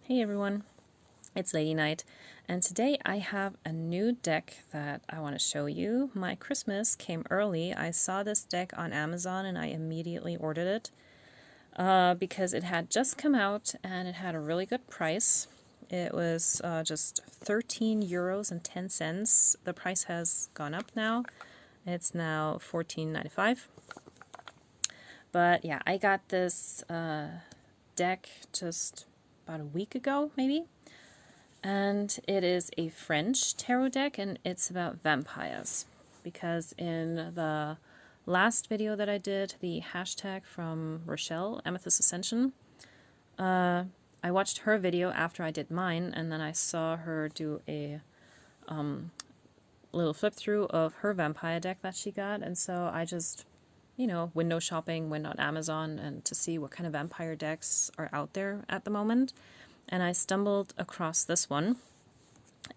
Hey everyone, it's Lady Night, and today I have a new deck that I want to show you. My Christmas came early. I saw this deck on Amazon and I immediately ordered it because it had just come out and it had a really good price. It was just 13 euros and 10 cents. The price has gone up now. It's now 14.95. But yeah, I got this deck just about a week ago, maybe. And it is a French tarot deck, and it's about vampires. Because in the last video that I did, the hashtag from Rochelle, Amethyst Ascension, I watched her video after I did mine, and then I saw her do a little flip through of her vampire deck that she got, and so I just, window shopping, went on Amazon and to see what kind of vampire decks are out there at the moment. And I stumbled across this one,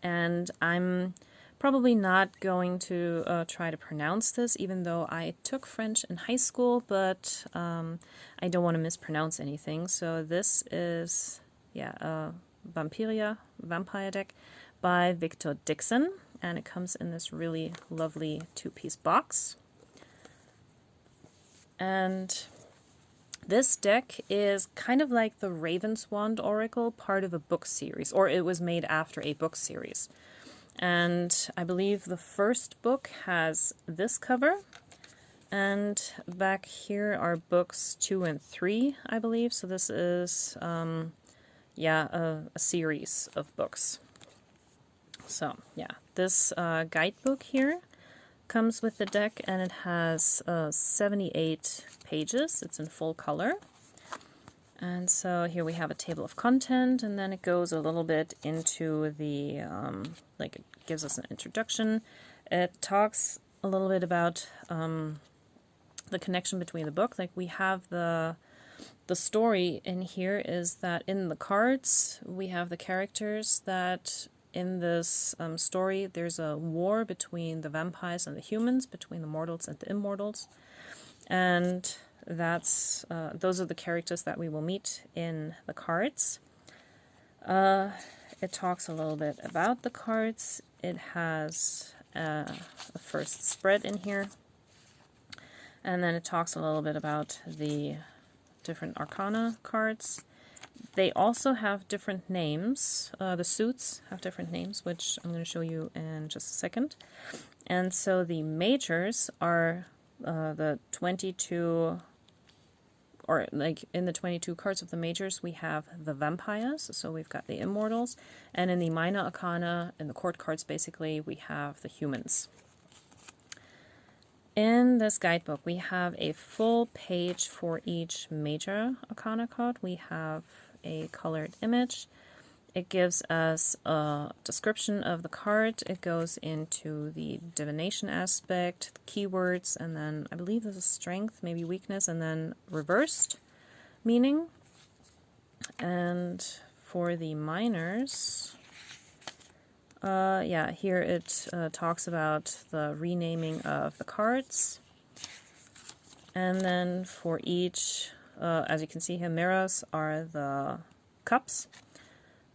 and I'm probably not going to try to pronounce this, even though I took French in high school, but I don't want to mispronounce anything. So this is, Vampyria, Vampire deck by Victor Dixon, and it comes in this really lovely two-piece box. And this deck is kind of like the Ravenswand Oracle, part of a book series, or it was made after a book series. And I believe the first book has this cover, and back here are books 2 and 3, I believe. So this is, a series of books. So yeah, this guidebook here comes with the deck, and it has 78 pages. It's in full color. And so here we have a table of content, and then it goes a little bit into the, it gives us an introduction. It talks a little bit about the connection between the book. Like, we have the story in here is that in the cards, we have the characters that in this story, there's a war between the vampires and the humans, between the mortals and the immortals. And that's those are the characters that we will meet in the cards. It talks a little bit about the cards. It has a first spread in here. And then it talks a little bit about the different arcana cards. They also have different names. The suits have different names, which I'm going to show you in just a second. And so the majors are the 22, or like in the 22 cards of the majors, we have the vampires, so we've got the immortals. And in the minor arcana, in the court cards basically, we have the humans. In this guidebook, we have a full page for each major arcana card. We have a colored image. It gives us a description of the card. It goes into the divination aspect, the keywords, and then I believe there's a strength, maybe weakness, and then reversed meaning. And for the minors, here it talks about the renaming of the cards. And then for each, as you can see here, mirrors are the cups.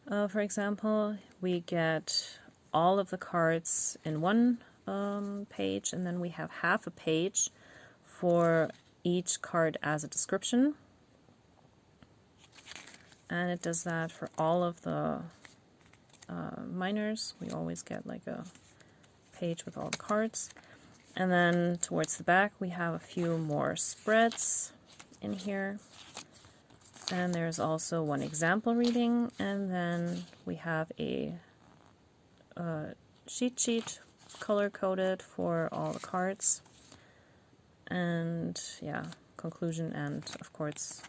For example, we get all of the cards in one page, and then we have half a page for each card as a description. And it does that for all of the minors. We always get like a page with all the cards. And then towards the back, we have a few more spreads in here. And there's also one example reading, and then we have a cheat sheet color-coded for all the cards. And yeah, conclusion and, of course,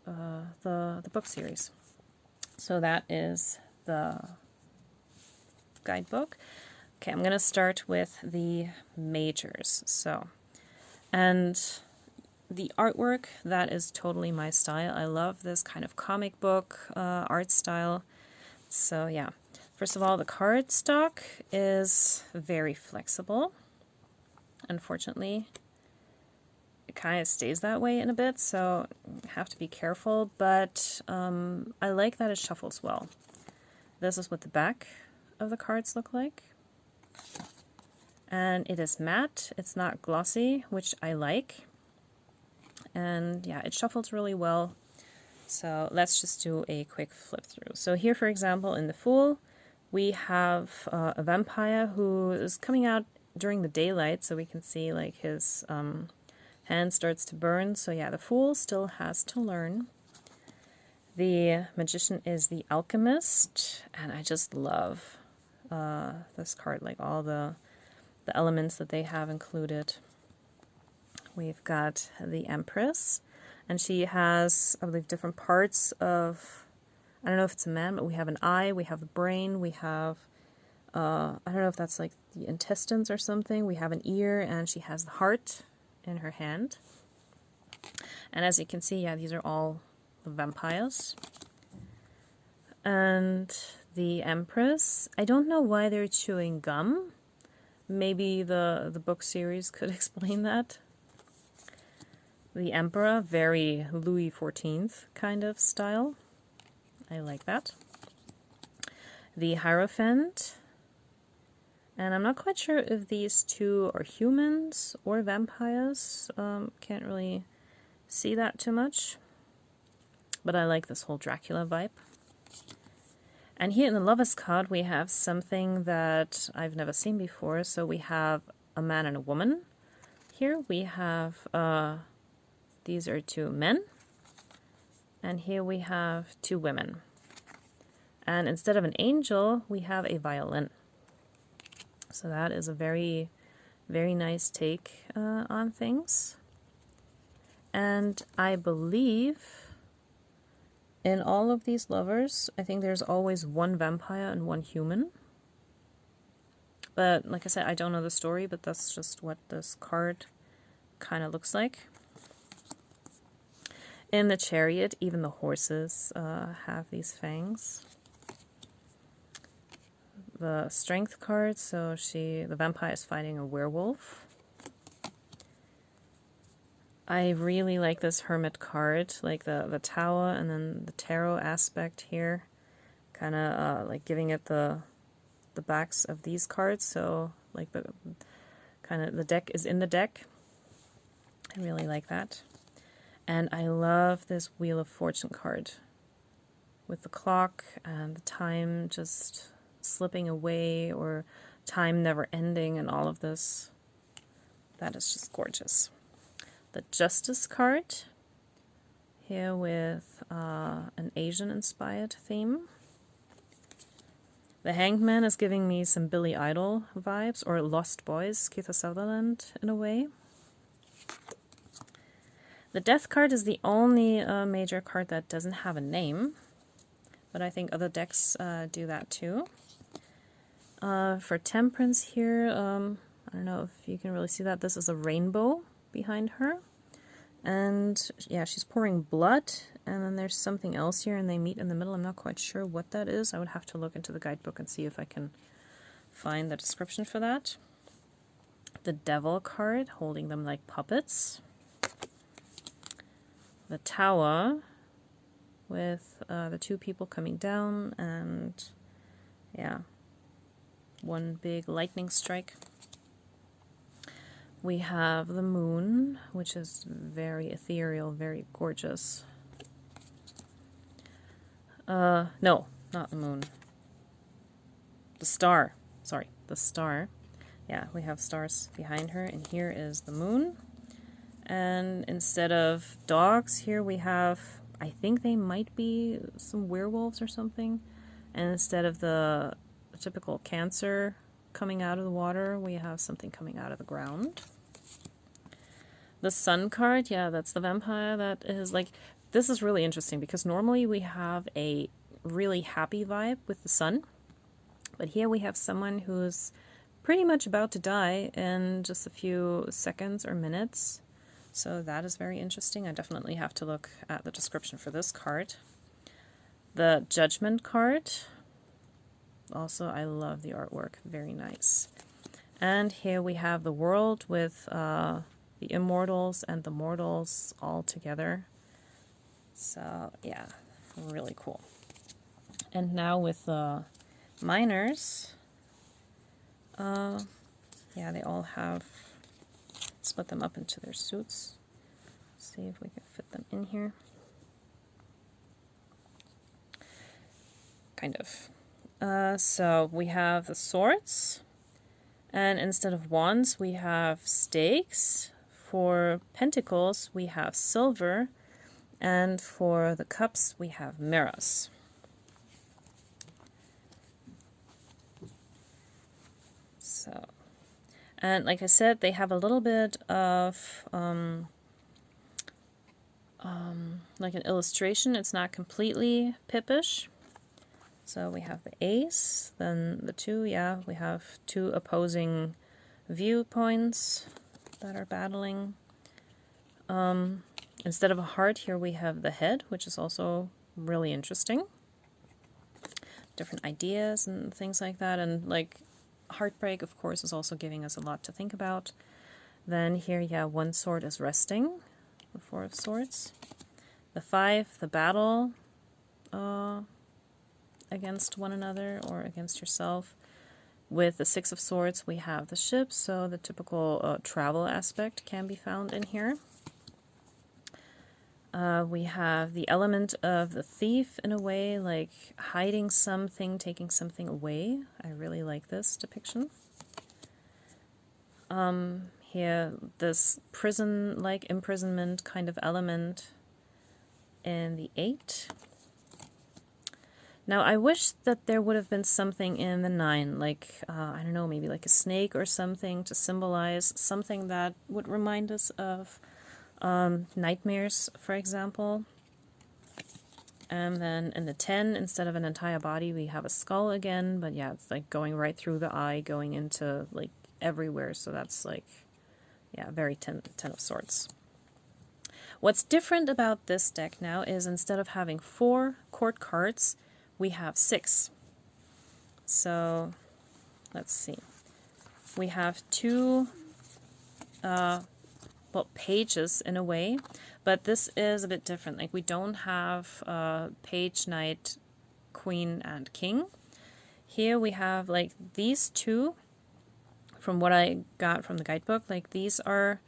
the book series. So that is the guidebook. Okay, I'm going to start with the majors. So, and the artwork, that is totally my style. I love this kind of comic book art style. So yeah, first of all, the cardstock is very flexible. Unfortunately, it kind of stays that way in a bit, so have to be careful, but I like that it shuffles well. This is what the back of the cards look like. And it is matte, it's not glossy, which I like. And yeah, it shuffles really well. So let's just do a quick flip through. So here, for example, in the Fool, we have a vampire who is coming out during the daylight, so we can see like his hand starts to burn. So yeah, the Fool still has to learn. The Magician is the Alchemist, and I just love this card, like all the elements that they have included. We've got the Empress, and she has, I believe, different parts of, I don't know if it's a man, but we have an eye, we have the brain, we have, I don't know if that's like the intestines or something, we have an ear, and she has the heart in her hand. And as you can see, yeah, these are all the vampires. And the Empress, I don't know why they're chewing gum. Maybe the book series could explain that. The Emperor, very Louis XIV kind of style. I like that. The Hierophant. And I'm not quite sure if these two are humans or vampires. Can't really see that too much. But I like this whole Dracula vibe. And here in the Lovers card, we have something that I've never seen before. So we have a man and a woman. Here we have, these are two men. And here we have two women. And instead of an angel, we have a violin. So that is a very, very nice take on things. And I believe in all of these lovers, I think there's always one vampire and one human. But like I said, I don't know the story, but that's just what this card kind of looks like. In the Chariot, even the horses have these fangs. The Strength card, so the vampire is fighting a werewolf. I really like this Hermit card, like the Tower and then the Tarot aspect here. Kind of like giving it the backs of these cards, so like the deck is in the deck. I really like that. And I love this Wheel of Fortune card with the clock and the time just slipping away or time never ending and all of this. That is just gorgeous. The Justice card here with an Asian-inspired theme. The Hanged Man is giving me some Billy Idol vibes, or Lost Boys, Keith Sutherland in a way. The Death card is the only major card that doesn't have a name, but I think other decks do that too. For Temperance here, I don't know if you can really see that. This is a rainbow behind her. And yeah, she's pouring blood, and then there's something else here, and they meet in the middle. I'm not quite sure what that is. I would have to look into the guidebook and see if I can find the description for that. The Devil card, holding them like puppets. The Tower, with the two people coming down, and yeah, one big lightning strike. We have the Moon, which is very ethereal, very gorgeous. No, not the Moon. The Star. Sorry, the Star. Yeah, we have stars behind her, and here is the Moon. And instead of dogs, here we have, I think they might be some werewolves or something. And instead of the typical Cancer coming out of the water, we have something coming out of the ground. The Sun card, yeah, that's the vampire that is like, this is really interesting because normally we have a really happy vibe with the sun, but here we have someone who's pretty much about to die in just a few seconds or minutes. So that is very interesting. I definitely have to look at the description for this card. The Judgment card, also I love the artwork, very nice. And here we have the World with the immortals and the mortals all together. So yeah, really cool. And now with the minors, yeah, they all have split them up into their suits. Let's see if we can fit them in here. Kind of. So we have the swords, and instead of wands we have stakes. For pentacles we have silver, and for the cups we have mirrors. So, and like I said, they have a little bit of like an illustration. It's not completely pippish. So we have the ace, then the two, yeah, we have two opposing viewpoints that are battling. Instead of a heart, here we have the head, which is also really interesting. Different ideas and things like that, and like heartbreak, of course, is also giving us a lot to think about. Then here, yeah, one sword is resting, the Four of Swords. The five, the battle against one another or against yourself. With the Six of Swords, we have the ship, so the typical travel aspect can be found in here. We have the element of the thief in a way, like hiding something, taking something away. I really like this depiction. Here, this prison-like imprisonment kind of element in the 8. Now, I wish that there would have been something in the 9, like, I don't know, maybe like a snake or something to symbolize something that would remind us of nightmares, for example. And then in the 10, instead of an entire body, we have a skull again, but yeah, it's like going right through the eye, going into like everywhere, so that's like, yeah, very 10 of Swords. What's different about this deck now is instead of having 4 court cards, we have 6. So let's see. We have 2 well, pages in a way, but this is a bit different. Like we don't have page, knight, queen, and king. Here we have like these 2, from what I got from the guidebook, like these are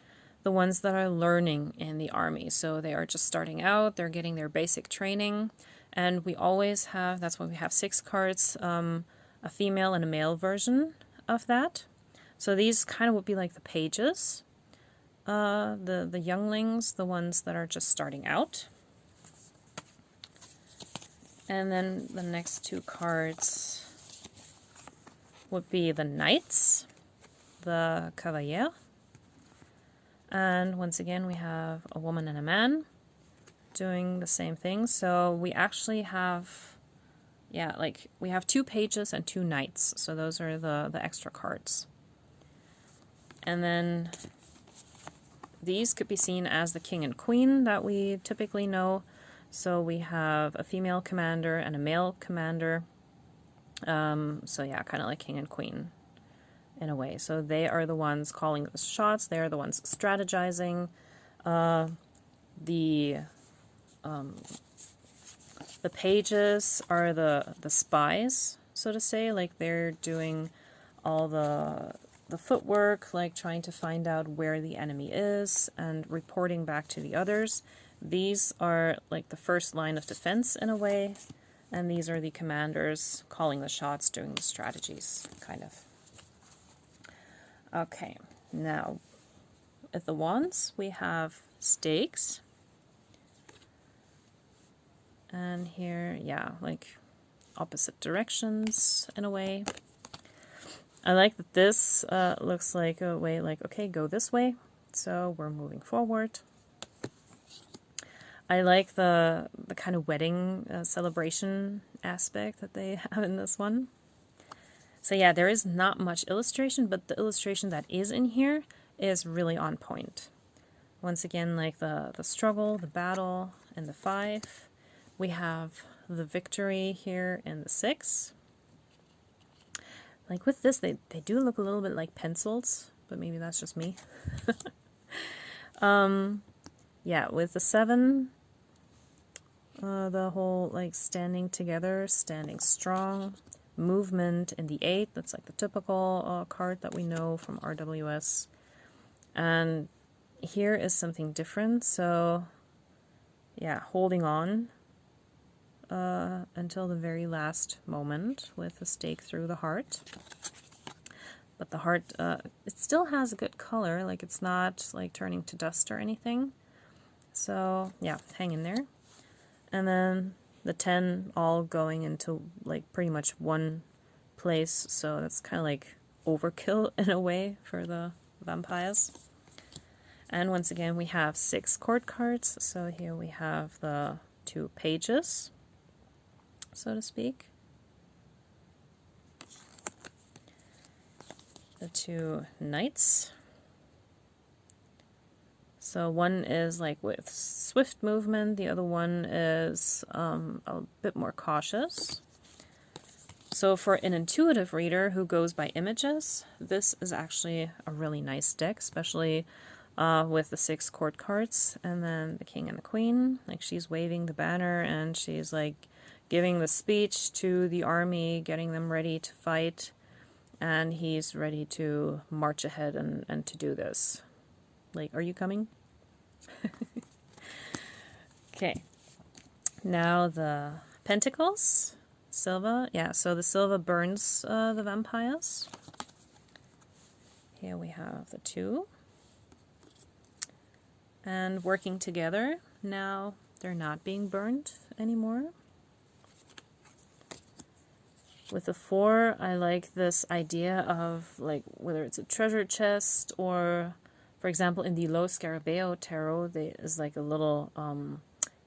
the ones that are learning in the army. So they are just starting out, they're getting their basic training, and we always have, that's why we have 6 cards, a female and a male version of that. So these kind of would be like the pages. The younglings, the ones that are just starting out. And then the next 2 cards would be the knights, the cavalier. And once again, we have a woman and a man doing the same thing. So we actually have, yeah, like we have 2 pages and 2 knights. So those are the extra cards. And then these could be seen as the king and queen that we typically know. So we have a female commander and a male commander. So yeah, kind of like king and queen in a way. So they are the ones calling the shots. They are the ones strategizing. The pages are the spies, so to say. Like they're doing all the footwork, like trying to find out where the enemy is and reporting back to the others. These are like the first line of defense in a way, and these are the commanders calling the shots, doing the strategies, kind of. Okay, now with the wands we have stakes, and here, yeah, like opposite directions in a way. I like that this looks like a way, like, okay, go this way, so we're moving forward. I like the kind of wedding celebration aspect that they have in this one. So yeah, there is not much illustration, but the illustration that is in here is really on point. Once again, like the struggle, the battle, and the 5. We have the victory here in the 6. Like with this, they do look a little bit like pencils, but maybe that's just me. Yeah, with the 7, the whole like standing together, standing strong, movement in the 8, that's like the typical card that we know from RWS. And here is something different, so yeah, holding on until the very last moment with a stake through the heart. But the heart, it still has a good color, like it's not like turning to dust or anything. So yeah, hang in there. And then the 10 all going into like pretty much one place, so that's kind of like overkill in a way for the vampires. And once again we have 6 court cards, so here we have the 2 pages, so to speak. The 2 knights. So one is like with swift movement, the other one is a bit more cautious. So for an intuitive reader who goes by images, this is actually a really nice deck, especially with the 6 court cards, and then the king and the queen. Like she's waving the banner and she's like giving the speech to the army, getting them ready to fight. And he's ready to march ahead and to do this. Like, are you coming? Okay. Now the Pentacles. Silva. Yeah, so the Silva burns the vampires. Here we have the 2. And working together. Now they're not being burned anymore. With the 4, I like this idea of like whether it's a treasure chest or, for example, in the Lo Scarabeo tarot, there is like a little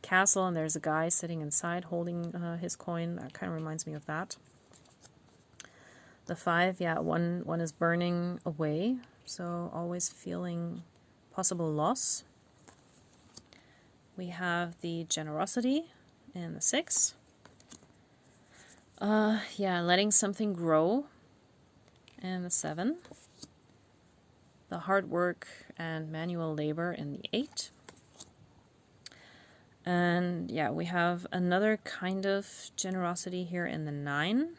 castle and there's a guy sitting inside holding his coin. That kind of reminds me of that. The 5, yeah, one is burning away, so always feeling possible loss. We have the generosity in the 6. Yeah, letting something grow. And the 7. The hard work and manual labor in the 8. And yeah, we have another kind of generosity here in the 9.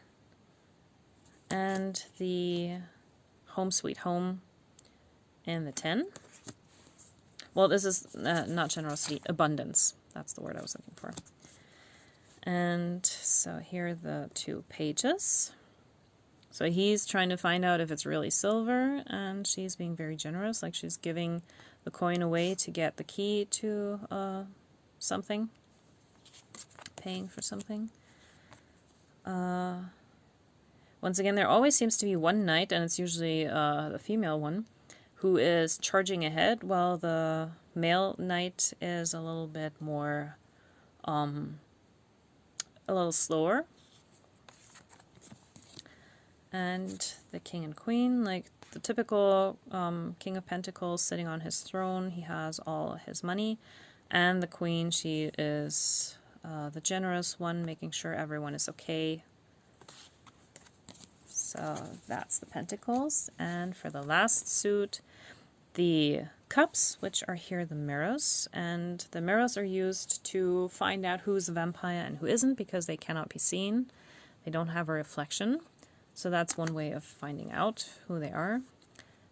And the home sweet home in the 10. Well, this is not generosity, abundance. That's the word I was looking for. And so here are the 2 pages. So he's trying to find out if it's really silver, and she's being very generous, like she's giving the coin away to get the key to something, paying for something. Once again, there always seems to be one knight, and it's usually the female one, who is charging ahead, while the male knight is a little bit more a little slower. And the king and queen, like the typical King of Pentacles sitting on his throne, he has all his money. And the queen, she is the generous one, making sure everyone is okay. So that's the Pentacles. And for the last suit, the Cups, which are here the mirrors. And the mirrors are used to find out who's a vampire and who isn't, because they cannot be seen. They don't have a reflection. So that's one way of finding out who they are.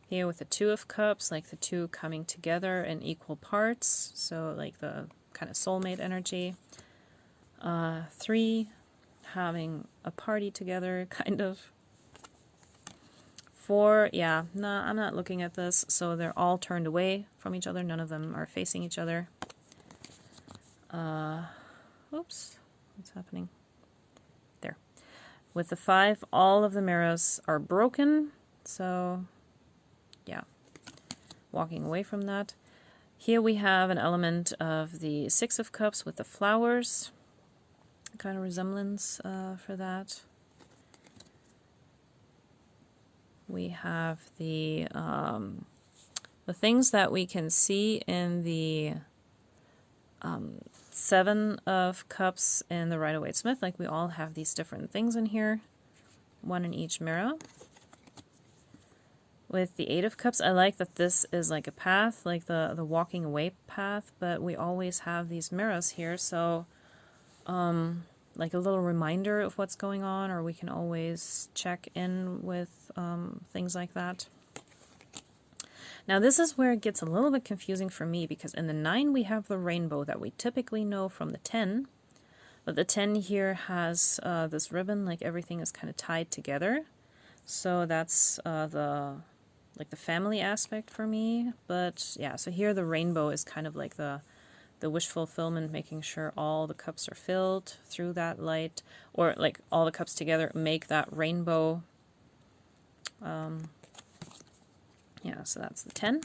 Here with the 2 of Cups, like the 2 coming together in equal parts. So like the kind of soulmate energy. 3, having a party together, kind of. 4, yeah, no, I'm not looking at this. So they're all turned away from each other. None of them are facing each other. Oops, what's happening? There. With the 5, all of the mirrors are broken. So, yeah, walking away from that. Here we have an element of the 6 of Cups with the flowers. Kind of resemblance for that. We have the things that we can see in the 7 of Cups in the Rider-Waite-Smith. Like we all have these different things in here. One in each mirror. With the Eight of Cups, I like that this is like a path, like the walking away path, but we always have these mirrors here, so like a little reminder of what's going on, or we can always check in with things like that. Now this is where it gets a little bit confusing for me, because in the 9 we have the rainbow that we typically know from the 10, but the 10 here has this ribbon, like everything is kind of tied together. So that's the family aspect for me. But yeah, so here the rainbow is kind of like the wish fulfillment, making sure all the cups are filled through that light, or like all the cups together make that rainbow. Yeah, so that's the 10.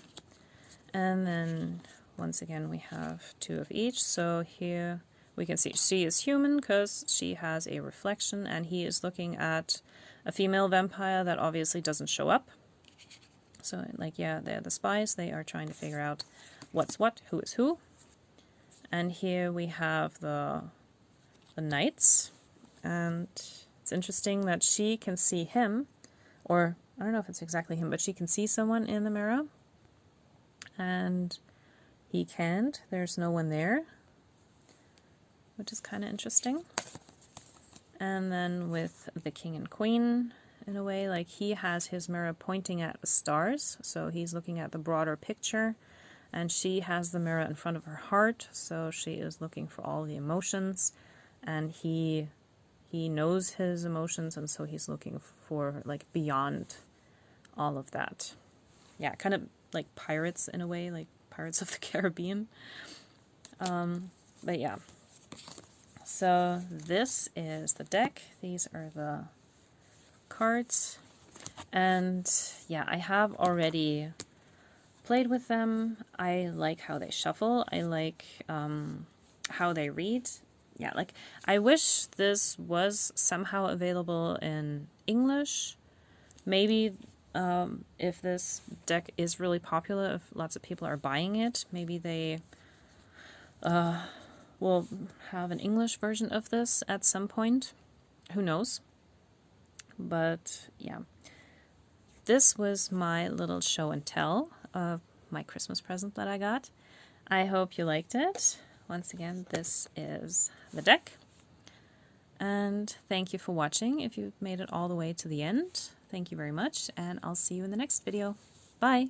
And then once again we have 2 of each. So here we can see she is human because she has a reflection, and he is looking at a female vampire that obviously doesn't show up. So, like, yeah, they're the spies. They are trying to figure out what's what, who is who. And here we have the knights. And it's interesting that she can see him, or I don't know if it's exactly him, but she can see someone in the mirror. And he can't. There's no one there, which is kind of interesting. And then with the king and queen, in a way, like he has his mirror pointing at the stars, so he's looking at the broader picture, and she has the mirror in front of her heart, so she is looking for all the emotions, and he knows his emotions, and so he's looking for like beyond all of that. Yeah, kind of like pirates in a way, like Pirates of the Caribbean. But yeah. So this is the deck. These are the cards. And yeah, I have already played with them. I like how they shuffle. I like how they read. Yeah, like I wish this was somehow available in English. Maybe if this deck is really popular, if lots of people are buying it, maybe they will have an English version of this at some point. Who knows? But yeah, this was my little show and tell of my Christmas present that I got. I hope you liked it. Once again, this is the deck. And thank you for watching. If you've made it all the way to the end, thank you very much, and I'll see you in the next video. Bye!